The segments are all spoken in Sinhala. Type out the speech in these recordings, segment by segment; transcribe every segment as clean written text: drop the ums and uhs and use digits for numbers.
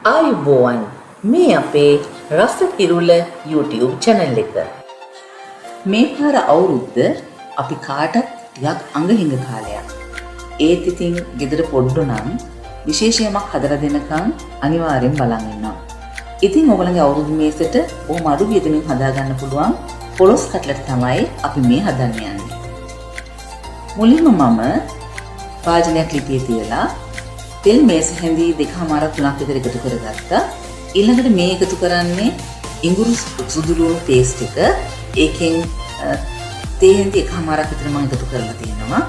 ආයුබෝවන් මේ අපේ රස කිරුල YouTube channel එක. මේ පාර අවුරුද්ද අපි කාටත් ටිකක් අඟහිඟ කාලයක්. ඒත් ඉතින් ගෙදර පොඩ්ඩු නම් විශේෂයමක් හදලා දෙනකන් අනිවාර්යෙන් බලන් ඉන්නවා. ඉතින් ඔයගලගේ අවුරුදු මේසෙට ඕම අඩු වියදමින් හදා ගන්න පුළුවන් පොලොස් කට්ලට් තමයි අපි මේ හදන්න යන්නේ. මුලින්ම මම වාජනයක් ලිපියේ තියලා තෙල් මේස හැඳි 2.5-3ක් විතර එකතු කරගත්තා. ඊළඟට මේ එකතු කරන්නේ ඉඟුරු සුදු ලුණු පේස්ට් එක. ඒකෙන් තේ හැඳි 1.5ක් විතර මම එකතු කරලා තියෙනවා.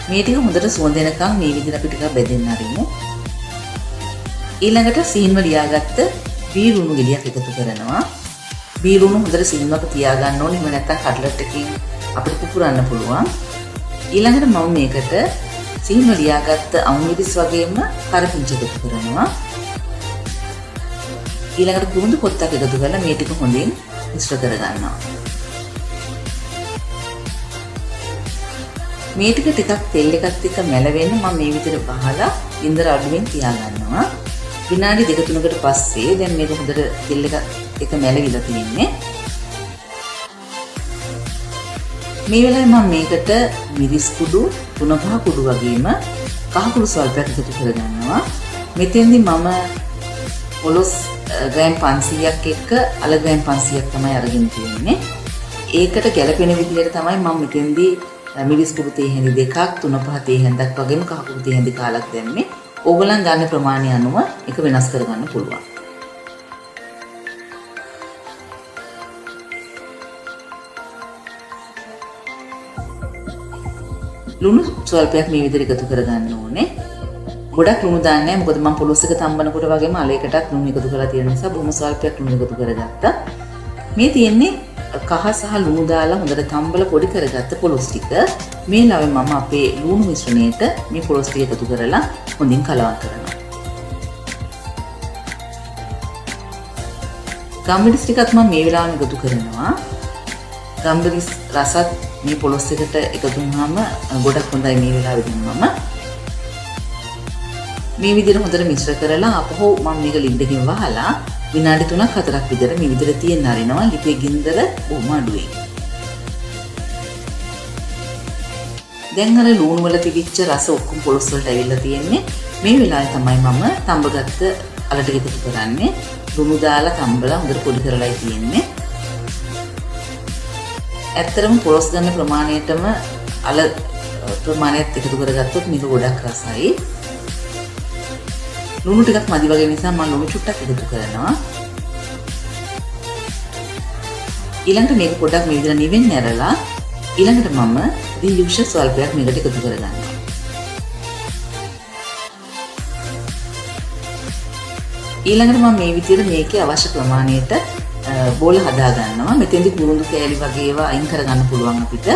මේ ටික හොඳට සුවඳ එනකන් මේ විදිහට අපි ටිකක් බෙදෙන්න අරිමු. ඊළඟට සීන්ව ලියාගත්ත බීරුණු ගෙඩියක් එකතු කරනවා. බීරුණු හොඳට සීන්වක තියාගන්න ඕනේ. එහෙම නැත්නම් කට්ලට් එකකින් අපිට පුපුරන්න පුළුවන්. ඊළඟට මම මේකට සීන්ව ලියාගත්ත අමුමිරිස් වගේම කරපිංච එකතු කරනවා. ඊළඟට කුරුඳු පොත්තක් එකතු කරලා මේ ටික හොඳින් මිශ්‍ර කරගන්නවා. මේ ටික ටිකක් තෙල් එකත් එක්ක මැලවෙන්න මම මේ විදිහට බහලා ඉන්දර අඩුවෙන් තියාගන්නවා. විනාඩි 2-3කට පස්සේ දැන් මේක හොඳට තෙල් එක මැලවිලා තියෙන්නේ. මේ වෙලාවේ මම මේකට මිරිස් කුඩු 3-5 කුඩු වගේම කහ කුඩු ස්වල්පයක් එකතු කරගන්නවා. මෙතෙන්දි මම පොලොස් ග්‍රෑම් 500ක් එක්ක අල ග්‍රෑම් 500ක් තමයි අරගෙන තියෙන්නේ. ඒකට ගැළපෙන විදිහට තමයි මම මෙතෙන්දි මිරිස් කුඩු තේ හැඳි 2ක් 3-5 තේ හැඳක් වගේම කහ කුඩු තේ හැඳි කාලක් දැම්මේ. ඕගොල්ලන් ගන්න ප්‍රමාණය අනුව එක වෙනස් කරගන්න පුළුවන්. ලුණු ස්වල්පයක් මේ විදිහට එකතු කරගන්න ඕනේ. ගොඩක් ලුණු දාන්නේ නැහැ. මොකද මම පොලොස් එක තම්බනකොට වගේම අලයකටත් ලුණු එකතු කරලා තියෙන නිසා බොහොම ස්වල්පයක් ලුණු එකතු කරගත්තා. මේ තියෙන්නේ කහ සහ ලුණු දාලා හොඳට තම්බලා පොඩි කරගත්ත පොලොස් ටික. මේ ළවෙන් මම අපේ ලුණු මිශ්‍රණයට මේ පොලොස් ටික එකතු කරලා හොඳින් කලවම් කරනවා. ගම්මිරිස් ටිකත් මම මේ වෙලාවෙම එකතු කරනවා. ගම්මිරිස් රසත් මේ පොලොස් එකට එකතු වුණාම ගොඩක් හොඳයි මේ වෙලාවෙදී මම. මේ විදිහට හොඳට මිශ්‍ර කරලා අපහො මම මේක ලිඩ් එකකින් වහලා විනාඩි 3-4ක් විතර මේ විදිහට තියන්න අරිනවා. ලිපේ ගින්දර බොහොම අඩුවෙන්. දැන් අර ලුණු වල තිබිච්ච රස ඔක්කොම පොලොස් වලට ඇවිල්ලා තියෙන්නේ. මේ වෙලාවේ තමයි මම තඹගත්ත අල ටික එකතු කරන්නේ. ලුණු දාලා තඹලා හොඳට පොඩි කරලායි තියෙන්නේ. ඇත්තටම පොලොස් ගන්න ප්‍රමාණයටම අල ප්‍රමාණයත් එකතු කරගත්තොත් මේක ගොඩක් රසයි. ලුණු ටිකක් මදි වගේ නිසා මම ලුණු චුට්ටක් එකතු කරනවා. ඊළඟට මේක පොඩ්ඩක් මේ විදිහට නිවෙන්න ඇරලා ඊළඟට මම දියුෂ ස්වල්පයක් මේකට එකතු කරගන්නවා. ඊළඟට මම මේ විදිහට මේකේ අවශ්‍ය ප්‍රමාණයට බෝල හදා ගන්නවා. මෙතෙන්දී කුරුඳු කෑලි වගේ ඒවා අයින් කරගන්න පුළුවන් අපිට.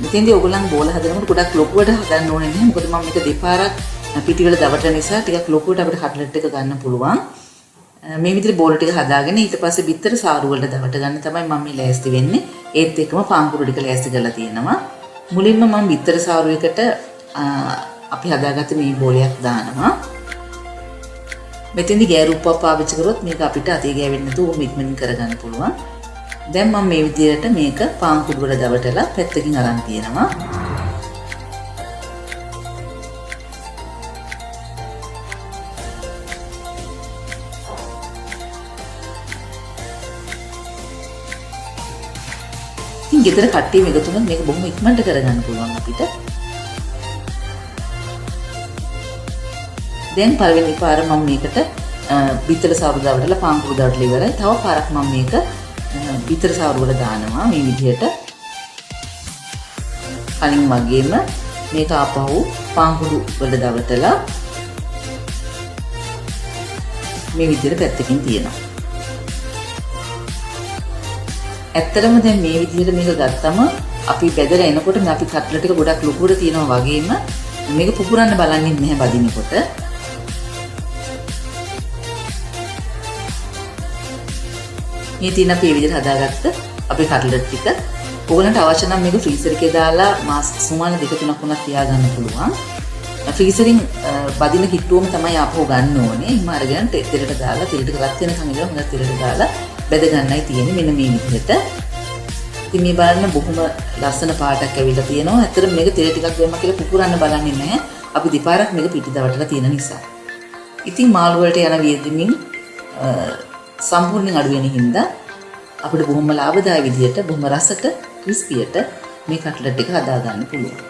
මෙතෙන්දී ඕගොල්ලන් බෝල හදනකොට ගොඩක් ලොකුවට හදන්න ඕනේ නැහැ. මොකද මම මේක දෙපාරක් පිටිවල දවටන නිසා ටිකක් ලොකුවට අපිට කට්ලට් එක ගන්න පුළුවන්. මේ විදිහට බෝල ටික හදාගෙන ඊට පස්සේ බිත්තර සාරු වලට දවට ගන්න තමයි මම මේ ලෑස්ති වෙන්නේ. ඒත් එක්කම පාන්කුරු ටික ලෑස්ති කරලා තියෙනවා. මුලින්ම මම බිත්තර සාරු එකට අපි හදාගත්ත මේ බෝලයක් දානවා. මෙතෙන්දි ගෑරුප්පක් පාවිච්චි කරොත් මේක අපිට අතේ ගෑවෙන්නේ නැතුව ඉක්මනින් කරගන්න පුළුවන්. දැන් මම මේ විදිහට මේක පාන්කුරු වල දවටලා පැත්තකින් අරන් තියෙනවා. ඉතින් ගෙදර කට්ටියම එකතු වුණොත් මේක බොහොම ඉක්මනට කරගන්න පුළුවන් අපිට. දැන් පළවෙනි පාර මම මේකට බිත්තර සාරු දවටලා පාන්කුරු දවටලා ඉවරයි. තව පාරක් මම මේක බිත්තර සාරු වල දානවා මේ විදිහට. කලින් වගේම මේක ආපහු පාන්කුරු වල දවටලා මේ විදිහට පැත්තකින් තියනවා. ඇත්තටම දැන් මේ විදිහට මේක ගත්තම අපි බෙදලා එනකොට මේ අපි කට්ලට් එක ගොඩක් ලොකුවට තියෙනවා වගේම මේක පුපුරන්න බලන්නේ නැහැ බදිනකොට. මේ තියෙන අපි මේ විදිහට හදාගත්ත අපේ කට්ලට් ටික ඕගලන්ට අවශ්‍ය නම් මේක ෆ්‍රීසර් එකේ දාලා මාස සුමාන 2-3ක් වුණත් තියාගන්න පුළුවන්. ෆ්‍රීසරින් බදින කිට්ටුවම තමයි ආපහු ගන්න ඕනේ. එහෙම අරගෙන තෙලට දාලා තෙල ටික රත් වෙනකන් ඉඳලා හොඳට තෙලට දාලා බෙද ගන්නයි තියෙන්නේ මෙන්න මේ විදිහට. ඉතින් මේ බලන්න බොහොම ලස්සන පාටක් ඇවිල්ලා තියෙනවා. ඇත්තටම මේක තෙල ටිකක් වෙන්න කියලා පුපුරන්න බලන්නේ නැහැ. අපි දෙපාරක් මේක පිටි දවටලා තියෙන නිසා. ඉතින් මාළු වලට යන වියදමින් සම්පූර්ණයෙන් අඩු වෙන හින්දා අපිට බොහොම ලාභදායී විදියට බොහොම රසට ක්‍රිස්පියට මේ කට්ලට් එක හදා ගන්න පුළුවන්.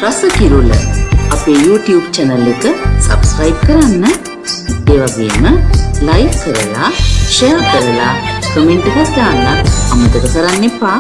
රස කිරුල අපේ YouTube channel එක subscribe කරන්න. ඒ වගේම like කරලා, share කරලා, comment එකක් දාන්න අමතක කරන්න එපා.